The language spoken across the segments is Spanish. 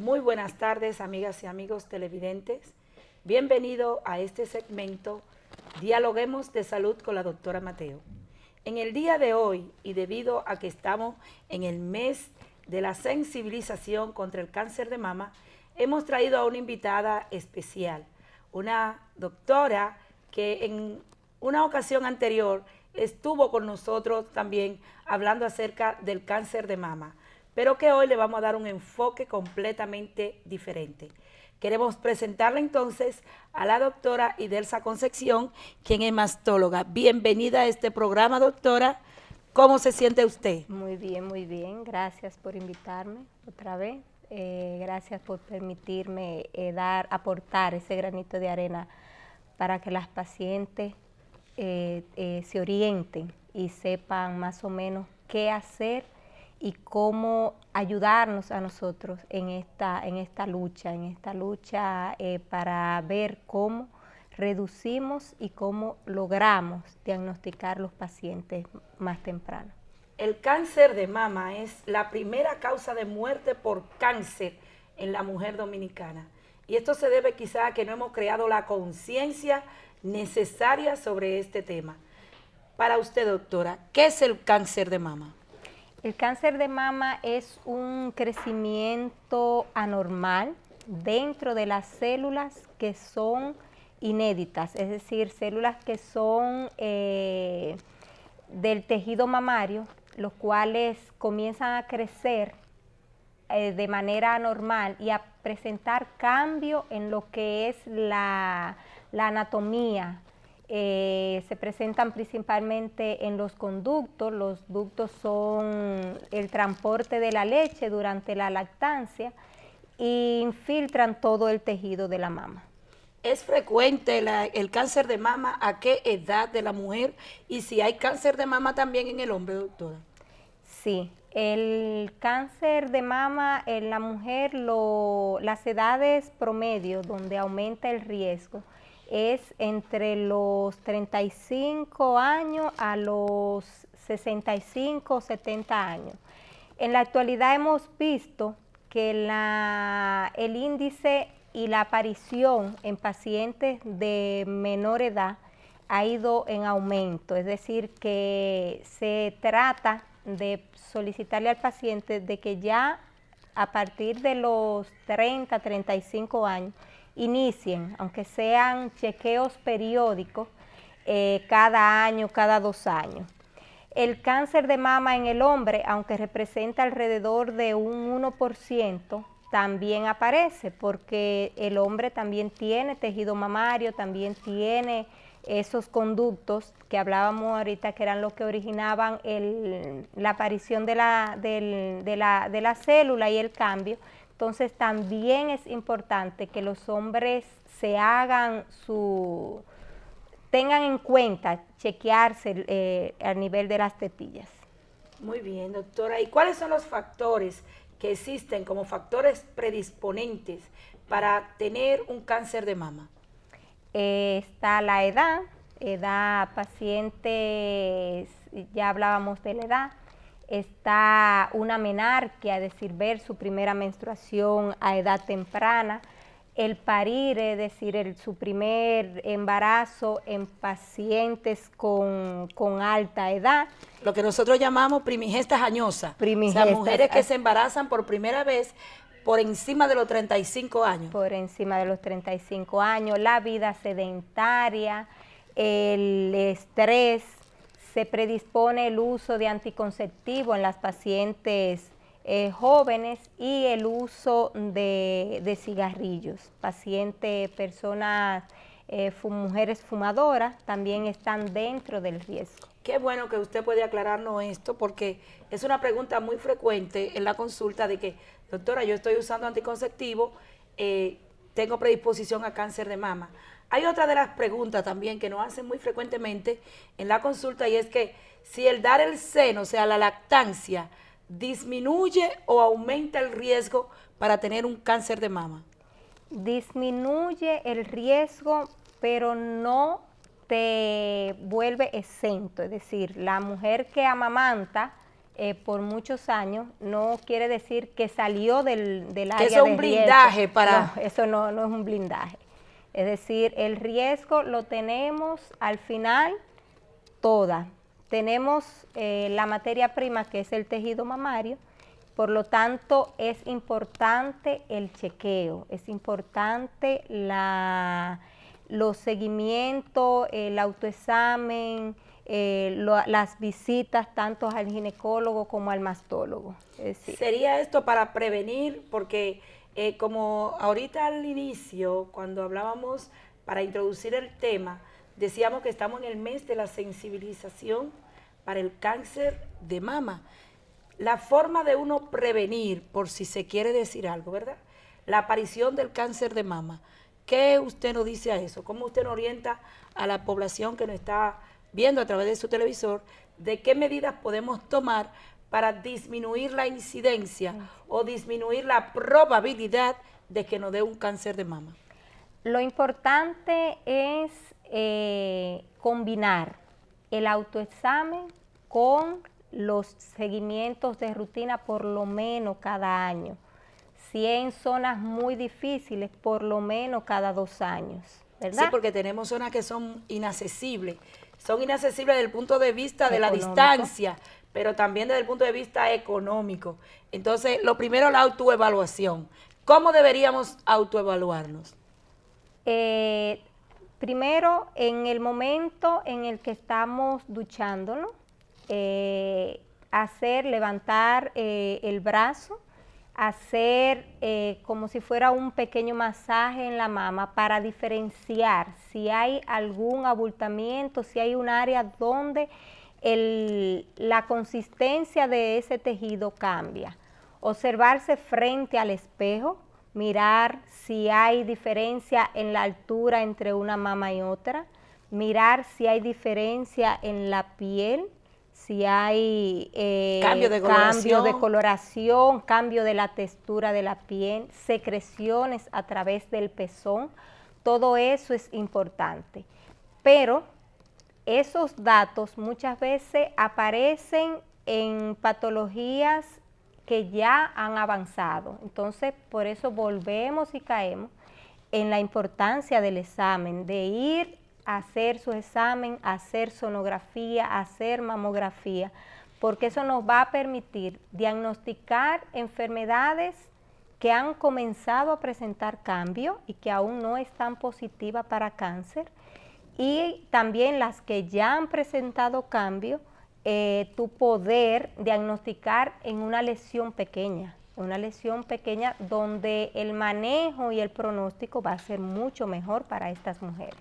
Muy buenas tardes, amigas y amigos televidentes. Bienvenido a este segmento Dialoguemos de Salud con la doctora Mateo. En el día de hoy, y debido a que estamos en el mes de la sensibilización contra el cáncer de mama, hemos traído a una invitada especial, una doctora que en una ocasión anterior estuvo con nosotros también hablando acerca del cáncer de mama, pero que hoy le vamos a dar un enfoque completamente diferente. Queremos presentarle entonces a la doctora Idelsa Concepción, quien es mastóloga. Bienvenida a este programa, doctora. ¿Cómo se siente usted? Muy bien, muy bien. Gracias por invitarme otra vez. Gracias por permitirme aportar ese granito de arena para que las pacientes se orienten y sepan más o menos qué hacer y cómo ayudarnos a nosotros en esta lucha para ver cómo reducimos y cómo logramos diagnosticar los pacientes más temprano. El cáncer de mama es la primera causa de muerte por cáncer en la mujer dominicana. Y esto se debe quizá a que no hemos creado la conciencia necesaria sobre este tema. Para usted, doctora, ¿qué es el cáncer de mama? El cáncer de mama es un crecimiento anormal dentro de las células que son inéditas, es decir, células que son del tejido mamario, los cuales comienzan a crecer de manera anormal y a presentar cambio en lo que es la anatomía. Se presentan principalmente en los conductos. Los ductos son el transporte de la leche durante la lactancia e infiltran todo el tejido de la mama. ¿Es frecuente el cáncer de mama? ¿A qué edad de la mujer? Y si hay cáncer de mama también en el hombre, doctora. Sí, el cáncer de mama en la mujer, las edades promedio donde aumenta el riesgo es entre los 35 años a los 65 o 70 años. En la actualidad hemos visto que el índice y la aparición en pacientes de menor edad ha ido en aumento, es decir, que se trata de solicitarle al paciente de que ya a partir de los 30, 35 años inicien, aunque sean chequeos periódicos, cada año, cada 2 años. El cáncer de mama en el hombre, aunque representa alrededor de un 1%, también aparece porque el hombre también tiene tejido mamario, también tiene esos conductos que hablábamos ahorita, que eran los que originaban la aparición de la célula y el cambio. Entonces también es importante que los hombres tengan en cuenta chequearse a nivel de las tetillas. Muy bien, doctora. ¿Y cuáles son los factores que existen como factores predisponentes para tener un cáncer de mama? Está la edad pacientes, ya hablábamos de la edad. Está una menarquia, es decir, ver su primera menstruación a edad temprana, el parir, es decir, su primer embarazo en pacientes con alta edad. Lo que nosotros llamamos primigestas añosas. Primigestas, o sea, mujeres que se embarazan por primera vez por encima de los 35 años. Por encima de los 35 años, la vida sedentaria, el estrés. Se predispone el uso de anticonceptivo en las pacientes jóvenes y el uso de cigarrillos. Personas, mujeres fumadoras también están dentro del riesgo. Qué bueno que usted puede aclararnos esto porque es una pregunta muy frecuente en la consulta de que, doctora, yo estoy usando anticonceptivo, tengo predisposición a cáncer de mama. Hay otra de las preguntas también que nos hacen muy frecuentemente en la consulta y es que si el dar el seno, o sea, la lactancia, disminuye o aumenta el riesgo para tener un cáncer de mama. Disminuye el riesgo, pero no te vuelve exento. Es decir, la mujer que amamanta por muchos años, no quiere decir que salió del área de riesgo. Que es un blindaje para... No, eso no es un blindaje. Es decir, el riesgo lo tenemos al final toda. Tenemos la materia prima, que es el tejido mamario. Por lo tanto, es importante el chequeo, es importante los seguimientos, el autoexamen, las visitas tanto al ginecólogo como al mastólogo. Es decir, ¿sería esto para prevenir? Porque como ahorita al inicio, cuando hablábamos para introducir el tema, decíamos que estamos en el mes de la sensibilización para el cáncer de mama. La forma de uno prevenir, por si se quiere decir algo, ¿verdad? La aparición del cáncer de mama. ¿Qué usted nos dice a eso? ¿Cómo usted nos orienta a la población que nos está viendo a través de su televisor de qué medidas podemos tomar para disminuir la incidencia o disminuir la probabilidad de que nos dé un cáncer de mama? Lo importante es combinar el autoexamen con los seguimientos de rutina por lo menos cada año. Si en zonas muy difíciles, por lo menos cada 2 años, ¿verdad? Sí, porque tenemos zonas que son inaccesibles. Son inaccesibles desde el punto de vista de la Económico. distancia, pero también desde el punto de vista económico. Entonces, lo primero, la autoevaluación. ¿Cómo deberíamos autoevaluarnos? Primero, en el momento en el que estamos duchándonos, levantar el brazo, hacer como si fuera un pequeño masaje en la mama para diferenciar si hay algún abultamiento, si hay un área donde la consistencia de ese tejido cambia. Observarse frente al espejo, mirar si hay diferencia en la altura entre una mama y otra, mirar si hay diferencia en la piel, si hay cambio de coloración, cambio de la textura de la piel, secreciones a través del pezón, todo eso es importante. Pero esos datos muchas veces aparecen en patologías que ya han avanzado. Entonces, por eso volvemos y caemos en la importancia del examen, de ir a hacer su examen, a hacer sonografía, a hacer mamografía, porque eso nos va a permitir diagnosticar enfermedades que han comenzado a presentar cambio y que aún no están positivas para cáncer, y también las que ya han presentado cambio, tu poder diagnosticar en una lesión pequeña donde el manejo y el pronóstico va a ser mucho mejor para estas mujeres.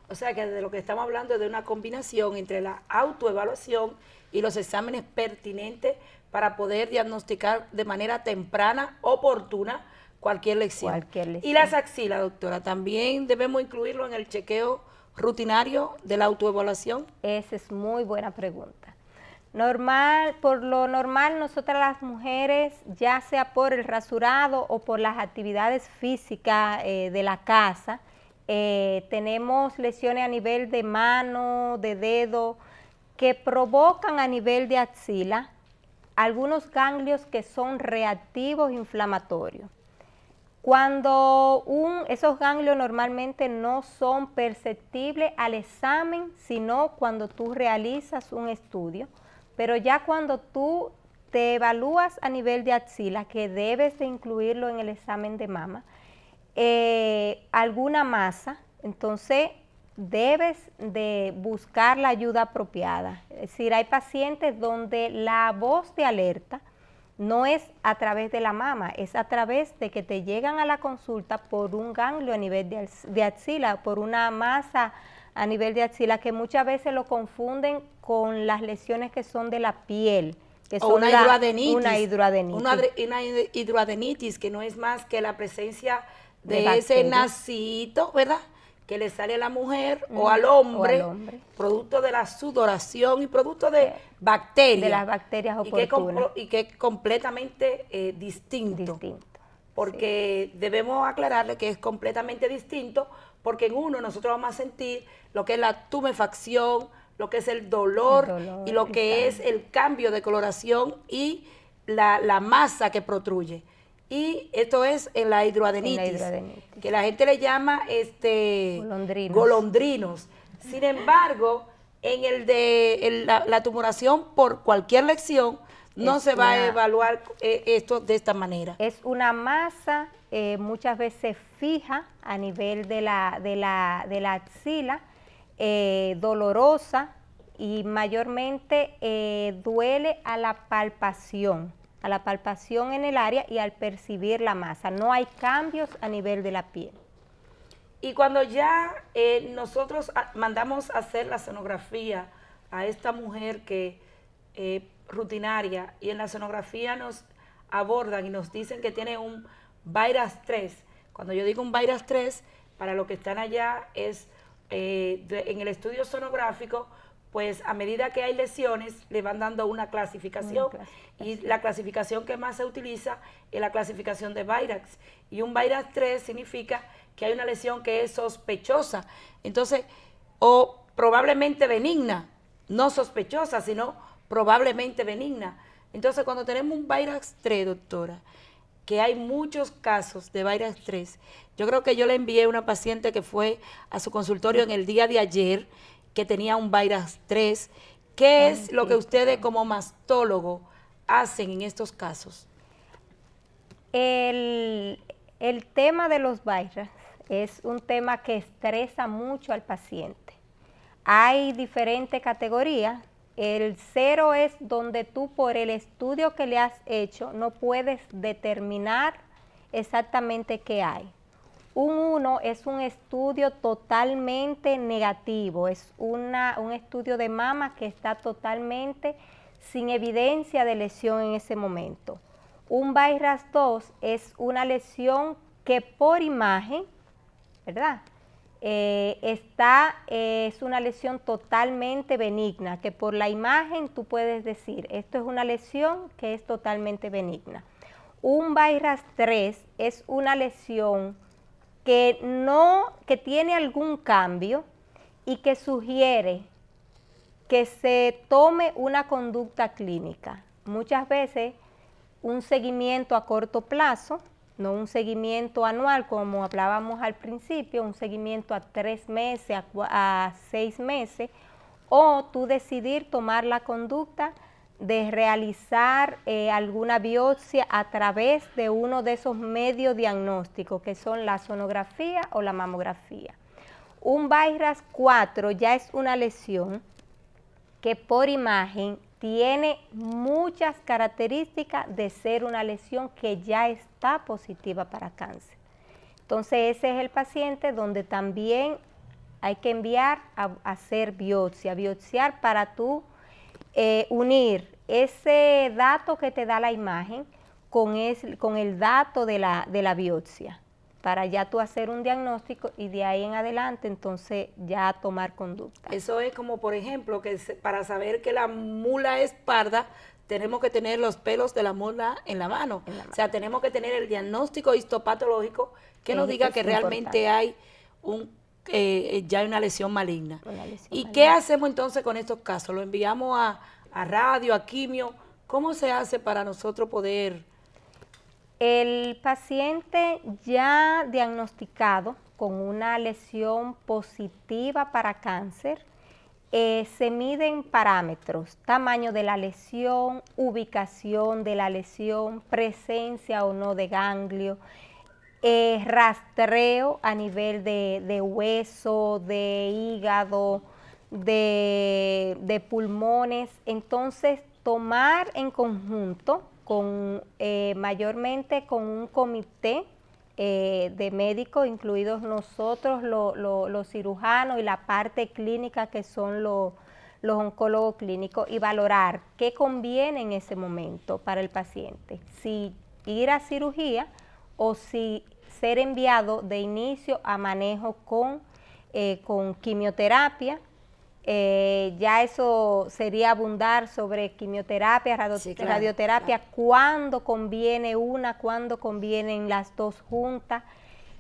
O sea que de lo que estamos hablando es de una combinación entre la autoevaluación y los exámenes pertinentes para poder diagnosticar de manera temprana, oportuna, cualquier lesión. Y las axilas, doctora, ¿también debemos incluirlo en el chequeo rutinario de la autoevaluación? Esa es muy buena pregunta. Por lo normal, nosotras las mujeres, ya sea por el rasurado o por las actividades físicas de la casa, tenemos lesiones a nivel de mano, de dedo, que provocan a nivel de axila algunos ganglios que son reactivos inflamatorios. Cuando esos ganglios normalmente no son perceptibles al examen, sino cuando tú realizas un estudio, pero ya cuando tú te evalúas a nivel de axila, que debes de incluirlo en el examen de mama, alguna masa, entonces debes de buscar la ayuda apropiada. Es decir, hay pacientes donde la voz de alerta no es a través de la mama, es a través de que te llegan a la consulta por un ganglio a nivel de axila, por una masa a nivel de axila, que muchas veces lo confunden con las lesiones que son de la piel, que son una hidroadenitis. Una hidroadenitis, que no es más que la presencia de ese nacito, ¿verdad?, que le sale a la mujer o al hombre, producto de la sudoración y producto de bacterias. De las bacterias oportunas. Y que es completamente distinto. Porque debemos aclararle que es completamente distinto, porque en uno nosotros vamos a sentir lo que es la tumefacción, lo que es el dolor, y lo el que es cambio. el cambio de coloración y la masa que protruye. Y esto es en la hidroadenitis, que la gente le llama golondrinos. Sin embargo, en la tumoración por cualquier lesión, no se va a evaluar esto de esta manera. Es una masa muchas veces fija a nivel de la axila, dolorosa, y mayormente duele a la palpación en el área y al percibir la masa. No hay cambios a nivel de la piel. Y cuando ya nosotros mandamos a hacer la sonografía a esta mujer que rutinaria, y en la sonografía nos abordan y nos dicen que tiene un virus 3. Cuando yo digo un virus 3, para los que están allá, es en el estudio sonográfico, pues a medida que hay lesiones le van dando una clasificación, y la clasificación que más se utiliza es la clasificación de Virax, y un Virax 3 significa que hay una lesión que es sospechosa, entonces, o probablemente benigna, no sospechosa, sino probablemente benigna. Entonces, cuando tenemos un Virax 3, doctora, que hay muchos casos de Virax 3, yo creo que yo le envié una paciente que fue a su consultorio en el día de ayer, que tenía un Virax 3. ¿Qué es lo que ustedes como mastólogo hacen en estos casos? El tema de los Virax es un tema que estresa mucho al paciente. Hay diferentes categorías. El 0 es donde tú, por el estudio que le has hecho, no puedes determinar exactamente qué hay. Un 1 es un estudio totalmente negativo, es un estudio de mama que está totalmente sin evidencia de lesión en ese momento. Un Virax 2 es una lesión que por imagen, ¿verdad? Es una lesión totalmente benigna, que por la imagen tú puedes decir, esto es una lesión que es totalmente benigna. Un Virax 3 es una lesión que tiene algún cambio y que sugiere que se tome una conducta clínica. Muchas veces un seguimiento a corto plazo, no un seguimiento anual como hablábamos al principio, un seguimiento a 3 meses, a 6 meses, o tú decidir tomar la conducta de realizar alguna biopsia a través de uno de esos medios diagnósticos que son la sonografía o la mamografía. Un Virax 4 ya es una lesión que por imagen tiene muchas características de ser una lesión que ya está positiva para cáncer. Entonces ese es el paciente donde también hay que enviar a hacer biopsiar para tú unir ese dato que te da la imagen con el dato de la biopsia, para ya tú hacer un diagnóstico y de ahí en adelante entonces ya tomar conducta. Eso es como, por ejemplo, que para saber que la mula es parda, tenemos que tener los pelos de la mula en la mano. O sea, tenemos que tener el diagnóstico histopatológico que nos diga que realmente hay ya una lesión maligna. ¿Y qué hacemos entonces con estos casos? ¿Lo enviamos a radio, a quimio? ¿Cómo se hace para nosotros poder...? El paciente ya diagnosticado con una lesión positiva para cáncer, se miden parámetros: tamaño de la lesión, ubicación de la lesión, presencia o no de ganglio, rastreo a nivel de hueso, de hígado, de pulmones. Entonces, tomar en conjunto mayormente con un comité de médicos, incluidos nosotros, los cirujanos y la parte clínica que son los oncólogos clínicos, y valorar qué conviene en ese momento para el paciente, si ir a cirugía o si ser enviado de inicio a manejo con quimioterapia. Ya eso sería abundar sobre quimioterapia, radioterapia, cuándo conviene una, cuándo convienen las dos juntas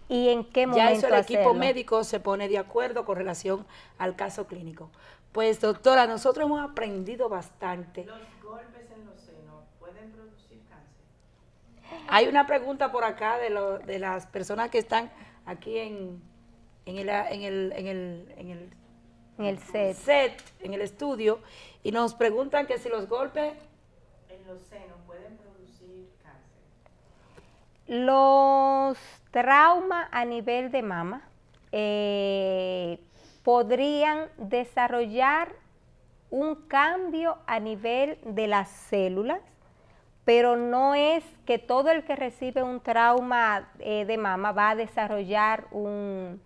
y en qué momento ya eso el hacerlo. equipo médico se pone de acuerdo con relación al caso clínico. Pues doctora, nosotros hemos aprendido bastante. ¿Los golpes en los senos pueden producir cáncer? Hay una pregunta por acá de las personas que están aquí en el set, en el estudio, y nos preguntan que si los golpes en los senos pueden producir cáncer. Los traumas a nivel de mama podrían desarrollar un cambio a nivel de las células, pero no es que todo el que recibe un trauma de mama va a desarrollar un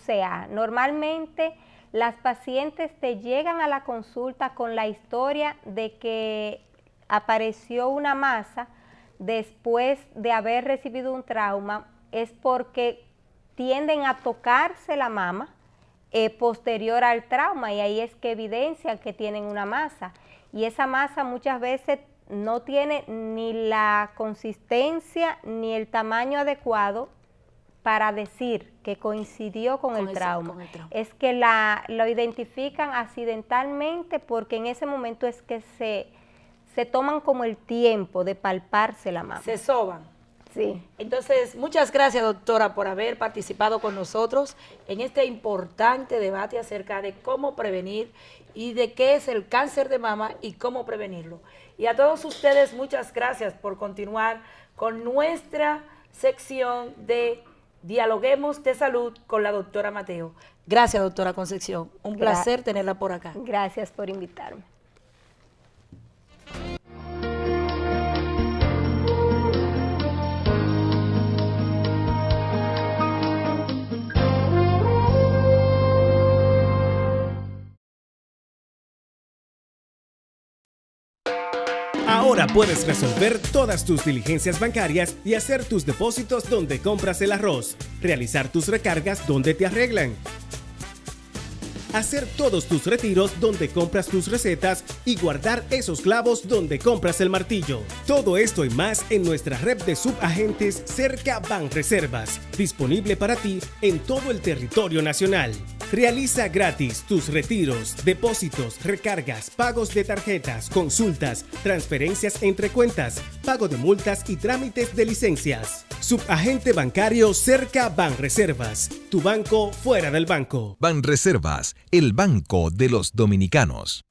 CA. Normalmente las pacientes te llegan a la consulta con la historia de que apareció una masa después de haber recibido un trauma, es porque tienden a tocarse la mama posterior al trauma, y ahí es que evidencian que tienen una masa, y esa masa muchas veces no tiene ni la consistencia ni el tamaño adecuado para decir que coincidió con el trauma. Es que lo identifican accidentalmente, porque en ese momento es que se toman como el tiempo de palparse la mama. se soban. Sí. Entonces, muchas gracias, doctora, por haber participado con nosotros en este importante debate acerca de cómo prevenir y de qué es el cáncer de mama y cómo prevenirlo. Y a todos ustedes, muchas gracias por continuar con nuestra sección de Dialoguemos de Salud con la doctora Mateo. Gracias, doctora Concepción. Un placer tenerla por acá. Gracias por invitarme. Ahora puedes resolver todas tus diligencias bancarias y hacer tus depósitos donde compras el arroz, realizar tus recargas donde te arreglan, hacer todos tus retiros donde compras tus recetas y guardar esos clavos donde compras el martillo. Todo esto y más en nuestra red de subagentes Cerca Banreservas, disponible para ti en todo el territorio nacional. Realiza gratis tus retiros, depósitos, recargas, pagos de tarjetas, consultas, transferencias entre cuentas, pago de multas y trámites de licencias. Subagente bancario Cerca Banreservas, tu banco fuera del banco. Banreservas, el banco de los dominicanos.